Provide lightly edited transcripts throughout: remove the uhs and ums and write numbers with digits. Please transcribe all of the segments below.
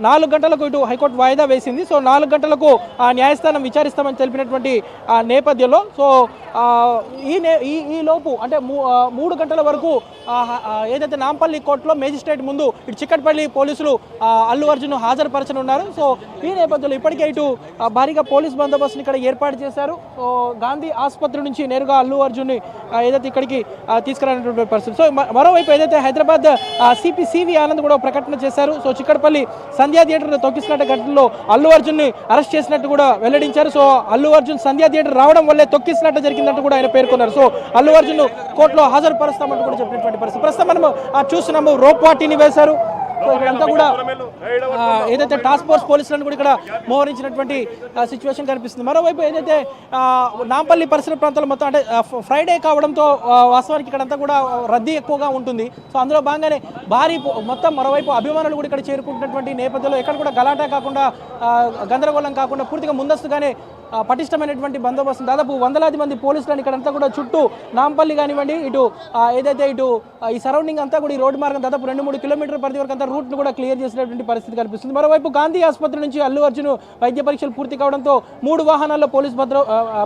4 గంటలకు ఇటు హైకోర్టు వాయిదా వేసింది. సో 4 గంటలకు న్యాయస్థానం విచారిస్తామని తెలిపినటువంటి నేపథ్యంలో సో ఈ లోపు అంటే 3 గంటల వరకు ఏదైతే నాంపల్లి కోర్టులో మేజిస్ట్రేట్ ముందు ఇటు చిక్కట్పల్లి పోలీసులు అల్లు అర్జున్ హాజరుపరచనున్నారు. సో ఈ నేపథ్యంలో ఇప్పటికే ఇటు భారీగా పోలీస్ బందోబస్తుని ఇక్కడ ఏర్పాటు చేశారు. సో గాంధీ ఆసుపత్రి నుంచి నేరుగా అల్లు అర్జున్ని ఏదైతే ఇక్కడికి తీసుకురానటువంటి పరిస్థితి. సో మరోవైపు ఏదైతే హైదరాబాద్ సిపి సివి ఆనంద్ కూడా ప్రకటన చేశారు. సో చిక్కడపల్లి సంధ్యా థియేటర్ తొక్కిసినట్టు ఘటనలో అల్లు అర్జున్ని అరెస్ట్ చేసినట్టు కూడా వెల్లడించారు. సో అల్లు అర్జున్ సంధ్యా థియేటర్ రావడం వల్లే తొక్కిసినట్టు జరిగిందంటూ కూడా ఆయన పేర్కొన్నారు. సో అల్లు అర్జున్ కోర్టులో హాజరుపరుస్తామంటూ కూడా చెప్పినటువంటి పరిస్థితి. ప్రస్తుతం మనం చూస్తున్నాము రోప్ వాటిని వేశారు. ఇక్కడంతా కూడా ఏదైతే టాస్క్ ఫోర్స్ పోలీసులను కూడా ఇక్కడ మోహరించినటువంటి సిచ్యువేషన్ కనిపిస్తుంది. మరోవైపు ఏదైతే నాంపల్లి పరిసర ప్రాంతాలు మొత్తం అంటే ఫ్రైడే కావడంతో వాస్తవానికి ఇక్కడంతా కూడా రద్దీ ఎక్కువగా ఉంటుంది. సో అందులో భాగంగానే భారీ మొత్తం మరోవైపు అభిమానులు కూడా ఇక్కడ చేరుకుంటున్నటువంటి నేపథ్యంలో ఎక్కడ కూడా గలాటా కాకుండా గందరగోళం కాకుండా పూర్తిగా ముందస్తుగానే పటిష్టమైనటువంటి బందోబస్తు దాదాపు వందలాది మంది పోలీసులను ఇక్కడంతా కూడా చుట్టూ నాంపల్లి కానివ్వండి ఇటు ఏదైతే ఇటు ఈ సరౌండింగ్ అంతా కూడా ఈ రోడ్డు మార్గం దాదాపు 2-3 కిలోమీటర్ల పరిధి వరకు అంతా రూట్ను కూడా క్లియర్ చేసినటువంటి పరిస్థితి కనిపిస్తుంది. మరోవైపు గాంధీ ఆసుపత్రి నుంచి అల్లు అర్జున్ వైద్య పరీక్షలు పూర్తి కావడంతో 3 వాహనాల్లో పోలీస్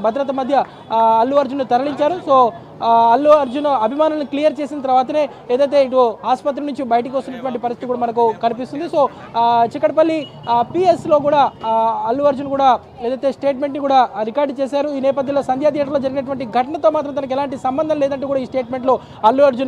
భద్రత మధ్య అల్లు అర్జున్ తరలించారు. సో అల్లు అర్జున్ అభిమానులను క్లియర్ చేసిన తర్వాతనే ఏదైతే ఇటు ఆసుపత్రి నుంచి బయటకు వస్తున్నటువంటి పరిస్థితి కూడా మనకు కనిపిస్తుంది. సో చిక్కడపల్లి పిఎస్లో కూడా అల్లు అర్జున్ కూడా ఏదైతే స్టేట్మెంట్ని కూడా రికార్డు చేశారు. ఈ నేపథ్యంలో సంధ్యా థియేటర్లో జరిగినటువంటి ఘటనతో మాత్రం తనకు ఎలాంటి సంబంధం లేదంటూ కూడా ఈ స్టేట్మెంట్లో అల్లు అర్జున్